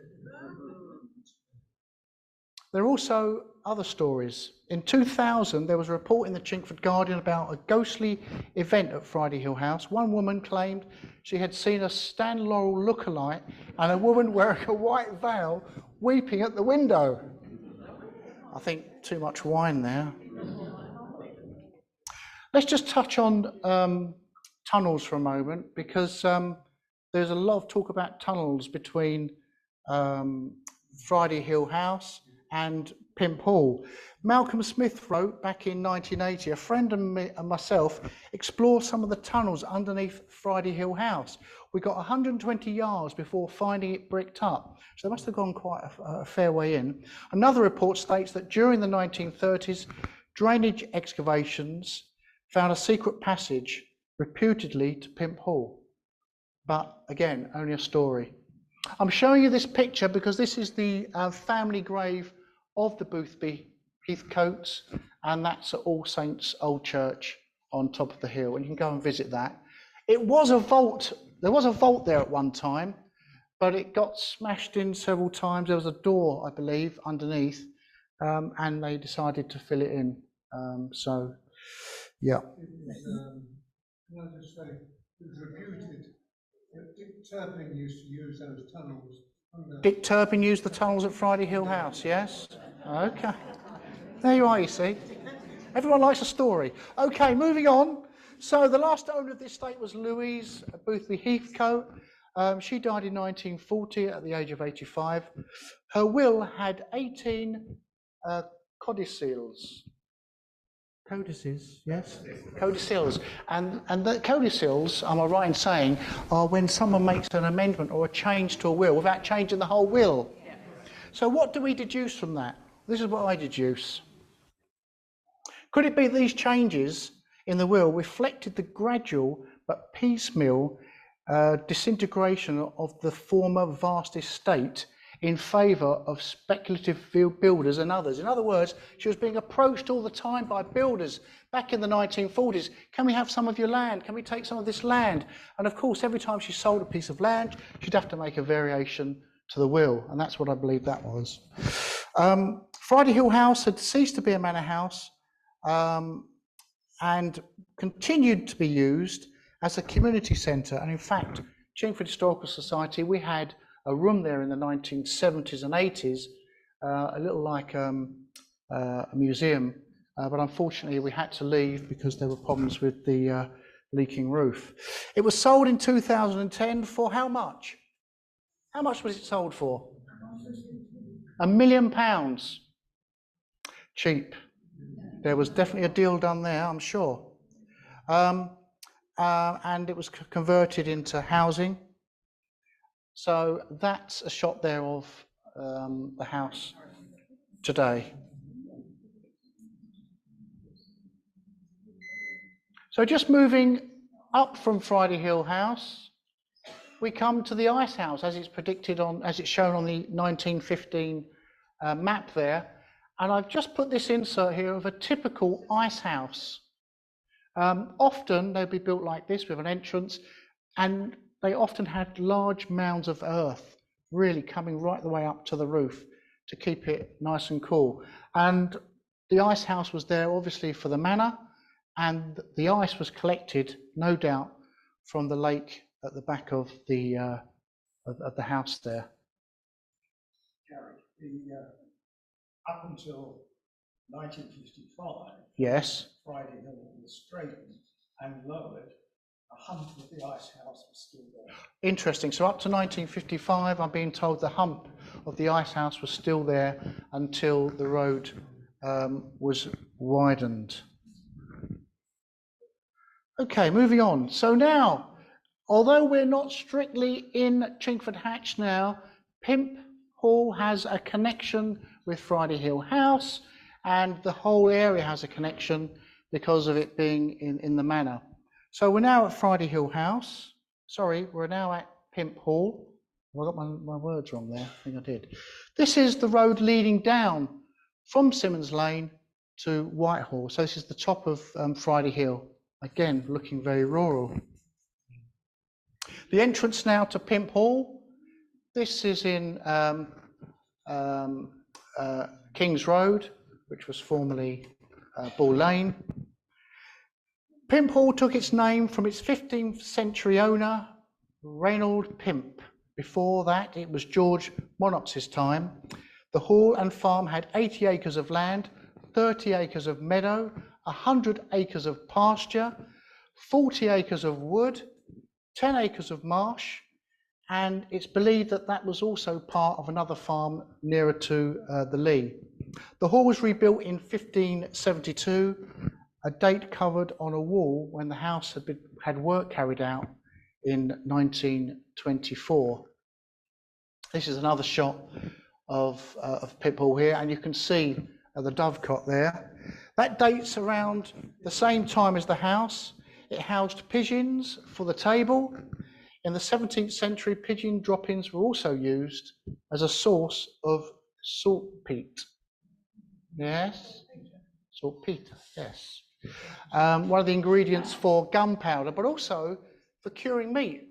There are also other stories. In 2000, there was a report in the Chingford Guardian about a ghostly event at Friday Hill House. One woman claimed she had seen a Stan Laurel lookalike and a woman wearing a white veil weeping at the window. I think too much wine there. Let's just touch on tunnels for a moment, because there's a lot of talk about tunnels between Friday Hill House and Pimp Hall. Malcolm Smith wrote back in 1980, a friend and myself explored some of the tunnels underneath Friday Hill House. We got 120 yards before finding it bricked up, so they must have gone quite a fair way in. Another report states that during the 1930s, drainage excavations found a secret passage reputedly to Pimp Hall. But again, only a story. I'm showing you this picture because this is the family grave of the Boothby Heathcotes, and that's at All Saints Old Church on top of the hill, and you can go and visit that. It was a vault. There was a vault there at one time, but it got smashed in several times. There was a door, I believe, underneath, and they decided to fill it in. So, yeah. Can I just say, it was reputed that Dick Turpin used to use those tunnels. Dick Turpin used the tunnels at Friday Hill House, yes? Okay. There you are, you see. Everyone likes a story. Okay, moving on. So the last owner of the estate was Louise Boothby Heathcote. She died in 1940 at the age of 85. Her will had 18 codicils. Codices, yes? Codicils. And the codicils, am I right in saying, are when someone makes an amendment or a change to a will without changing the whole will. Yeah. So what do we deduce from that? This is what I deduce. Could it be these changes in the will reflected the gradual but piecemeal disintegration of the former vast estate in favour of speculative builders and others? In other words, she was being approached all the time by builders back in the 1940s. Can we have some of your land? Can we take some of this land? And of course, every time she sold a piece of land, she'd have to make a variation to the will. And that's what I believe that was. Friday Hill House had ceased to be a manor house and continued to be used as a community centre. And in fact, Chingford Historical Society, we had a room there in the 1970s and 80s, a little like a museum, but unfortunately we had to leave because there were problems with the leaking roof. It was sold in 2010 for how much? How much was it sold for? £1 million. Cheap. There was definitely a deal done there, I'm sure. And it was converted into housing. So that's a shot there of the house today. So just moving up from Friday Hill House, we come to the ice house as it's predicted on, as it's shown on the 1915 map there. And I've just put this insert here of a typical ice house. Often they'd be built like this with an entrance, and they often had large mounds of earth really coming right the way up to the roof to keep it nice and cool. And the ice house was there obviously for the manor, and the ice was collected, no doubt, from the lake at the back of the house there. Gary, up until 1955, Yes. Friday Hill was straightened and lowered. A hump of the ice house was still there. Interesting. So up to 1955, I'm being told the hump of the ice house was still there until the road was widened. Okay, moving on. So now, although we're not strictly in Chingford Hatch now, Pimp Hall has a connection with Friday Hill House, and the whole area has a connection because of it being in the manor. So we're now at Friday Hill House. Sorry, we're now at Pimp Hall. I got my words wrong there. I think I did. This is the road leading down from Simmons Lane to Whitehall. So this is the top of Friday Hill. Again, looking very rural. The entrance now to Pimp Hall. This is in King's Road, which was formerly Bull Lane. Pimp Hall took its name from its 15th century owner, Reynold Pimp. Before that, it was George Monops's time. The hall and farm had 80 acres of land, 30 acres of meadow, 100 acres of pasture, 40 acres of wood, 10 acres of marsh, and it's believed that that was also part of another farm nearer to the Lee. The hall was rebuilt in 1572, a date covered on a wall when the house had work carried out in 1924. This is another shot of Pimp Hall here, and you can see the dovecot there. That dates around the same time as the house. It housed pigeons for the table. In the 17th century, pigeon droppings were also used as a source of saltpetre. Yes, saltpetre, yes. One of the ingredients for gunpowder, but also for curing meat.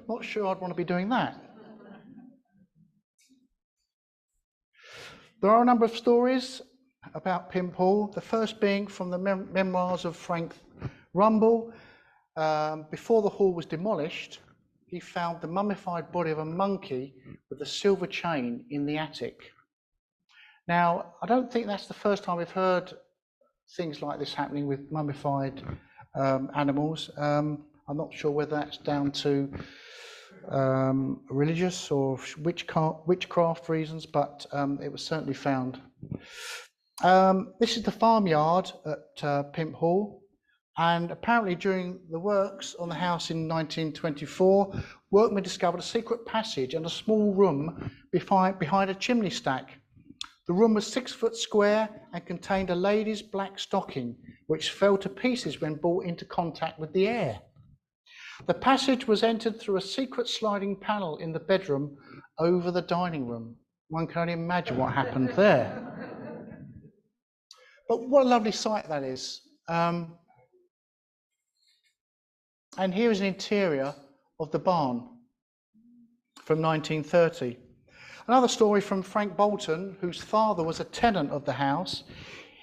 Not sure I'd want to be doing that. There are a number of stories about Pimp Hall, the first being from the memoirs of Frank Rumble. Before the hall was demolished, he found the mummified body of a monkey with a silver chain in the attic. Now, I don't think that's the first time we've heard things like this happening with mummified animals. I'm not sure whether that's down to religious or witchcraft reasons, but it was certainly found. This is the farmyard at Pimp Hall, and apparently during the works on the house in 1924, workmen discovered a secret passage and a small room behind a chimney stack. The room was 6 foot square and contained a lady's black stocking, which fell to pieces when brought into contact with the air. The passage was entered through a secret sliding panel in the bedroom over the dining room. One can only imagine what happened there. But what a lovely sight that is. And here is an interior of the barn from 1930. Another story from Frank Bolton, whose father was a tenant of the house.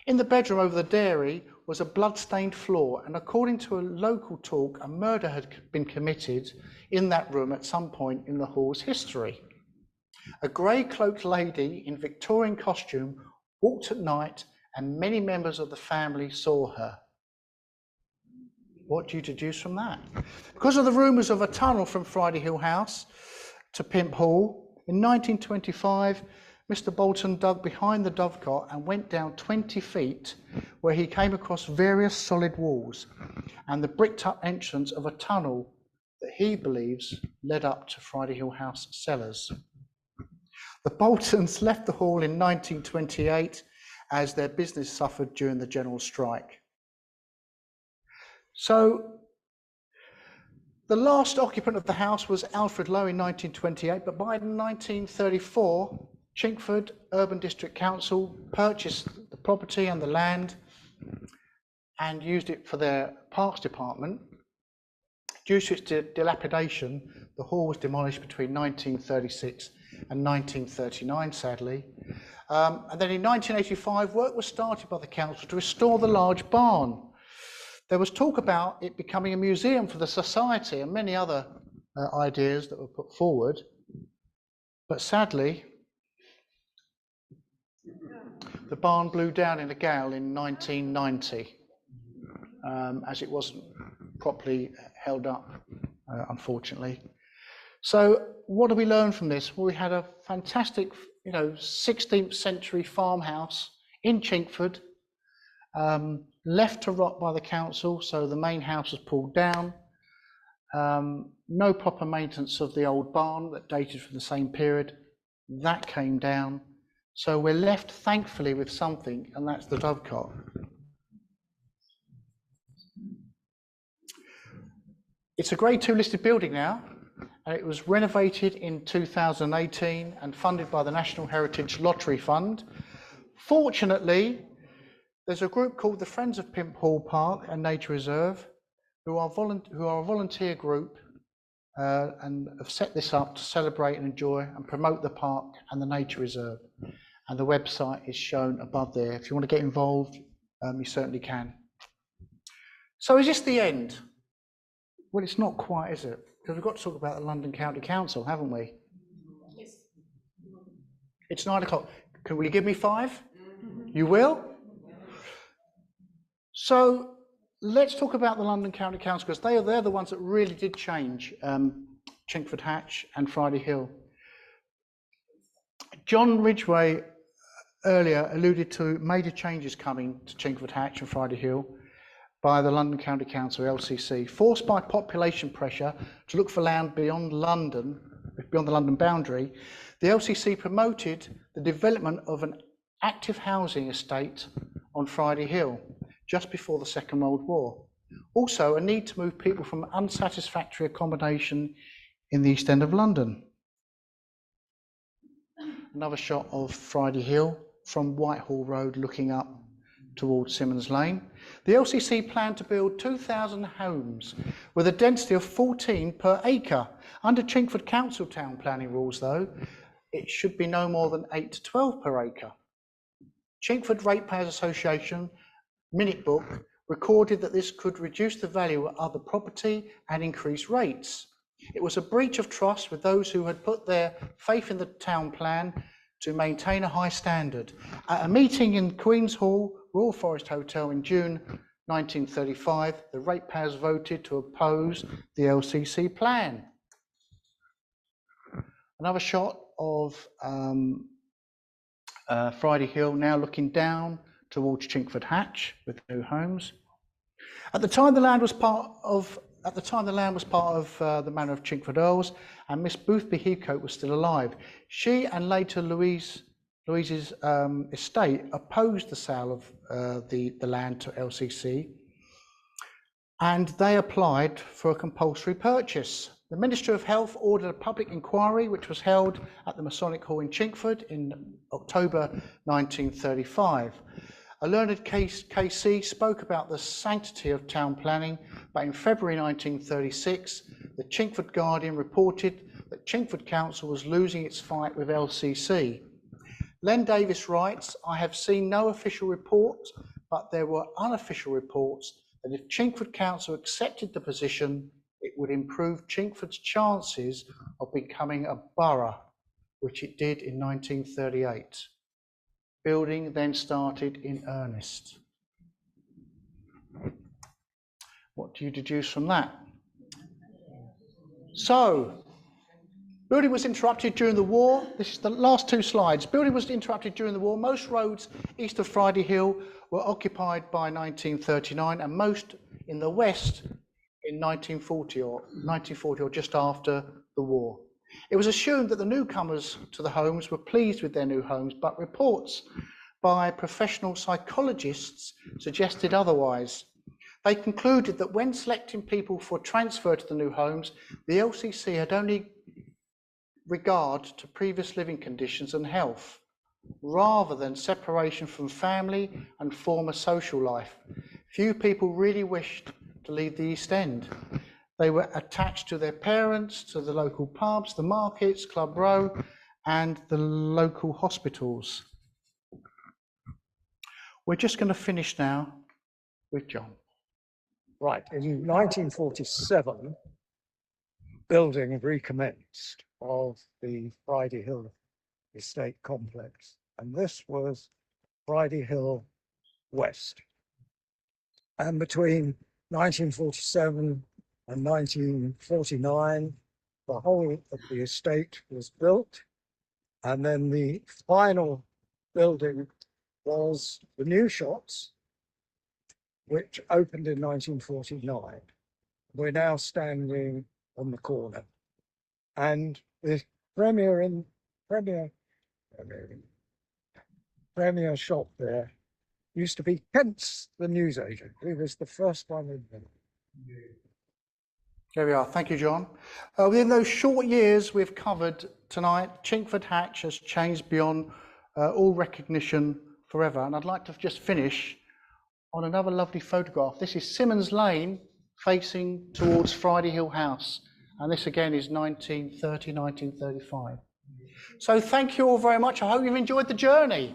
In the bedroom over the dairy was a blood-stained floor, and according to a local talk, a murder had been committed in that room at some point in the hall's history. A grey cloaked lady in Victorian costume walked at night and many members of the family saw her. What do you deduce from that? Because of the rumours of a tunnel from Friday Hill House to Pimp Hall, in 1925, Mr. Bolton dug behind the dovecot and went down 20 feet where he came across various solid walls and the bricked up entrance of a tunnel that he believes led up to Friday Hill House cellars. The Boltons left the hall in 1928 as their business suffered during the general strike. So the last occupant of the house was Alfred Lowe in 1928, but by 1934, Chingford Urban District Council purchased the property and the land and used it for their parks department. Due to its dilapidation, the hall was demolished between 1936 and 1939, sadly. And then in 1985, work was started by the council to restore the large barn. There was talk about it becoming a museum for the society and many other ideas that were put forward. But sadly, the barn blew down in a gale in 1990, as it wasn't properly held up, unfortunately. So what do we learn from this? Well, we had a fantastic, 16th century farmhouse in Chingford, left to rot by the council, so the main house was pulled down. No proper maintenance of the old barn that dated from the same period. That came down. So we're left, thankfully, with something, and that's the dovecot. It's a Grade 2 listed building now, and it was renovated in 2018 and funded by the National Heritage Lottery Fund. Fortunately, there's a group called the Friends of Pimp Hall Park and Nature Reserve, who are a volunteer group and have set this up to celebrate and enjoy and promote the park and the nature reserve. And the website is shown above there. If you want to get involved, you certainly can. So is this the end? Well, it's not quite, is it? Because we've got to talk about the London County Council, haven't we? Yes. It's 9 o'clock. Will you give me 5? You will? So let's talk about the London County Council, because they're the ones that really did change Chingford Hatch and Friday Hill. John Ridgway earlier alluded to major changes coming to Chingford Hatch and Friday Hill by the London County Council, LCC, forced by population pressure to look for land beyond the London boundary. The LCC promoted the development of an active housing estate on Friday Hill just before the Second World War. Also, a need to move people from unsatisfactory accommodation in the East End of London. Another shot of Friday Hill from Whitehall Road looking up towards Simmons Lane. The LCC planned to build 2,000 homes with a density of 14 per acre. Under Chingford Council town planning rules, though, it should be no more than 8 to 12 per acre. Chingford Ratepayers Association minute book recorded that this could reduce the value of other property and increase rates. It was a breach of trust with those who had put their faith in the town plan to maintain a high standard. At a meeting in Queen's Hall, Royal Forest Hotel in June 1935, the ratepayers voted to oppose the LCC plan. Another shot of Friday Hill now looking down towards Chingford Hatch with new homes. At the time, the land was part of the manor of Chingford Earls, and Miss Boothby Heathcote was still alive. She and later Louise's estate opposed the sale of the land to LCC, and they applied for a compulsory purchase. The Ministry of Health ordered a public inquiry, which was held at the Masonic Hall in Chingford in October 1935. A learned KC spoke about the sanctity of town planning, but in February 1936, the Chingford Guardian reported that Chingford Council was losing its fight with LCC. Len Davis writes, "I have seen no official reports, but there were unofficial reports that if Chingford Council accepted the position, it would improve Chingford's chances of becoming a borough." which it did in 1938. Building then started in earnest. What do you deduce from that? So, building was interrupted during the war. This is the last two slides. Building was interrupted during the war. Most roads east of Friday Hill were occupied by 1939, and most in the west in 1940 or just after the war. It was assumed that the newcomers to the homes were pleased with their new homes, but reports by professional psychologists suggested otherwise. They concluded that when selecting people for transfer to the new homes, the LCC had only regard to previous living conditions and health, rather than separation from family and former social life. Few people really wished to leave the East End. They were attached to their parents, to the local pubs, the markets, Club Row, and the local hospitals. We're just going to finish now with John. Right, in 1947, building recommenced of the Friday Hill estate complex, and this was Friday Hill West. And between 1947 and 1949, the whole of the estate was built, and then the final building was the new shops, which opened in 1949. We're now standing on the corner, and the premier shop there used to be Kent's, the newsagent. He was the first one in there. There we are. Thank you, John. Within those short years we've covered tonight, Chingford Hatch has changed beyond all recognition forever. And I'd like to just finish on another lovely photograph. This is Simmons Lane facing towards Friday Hill House. And this again is 1930, 1935. So thank you all very much. I hope you've enjoyed the journey.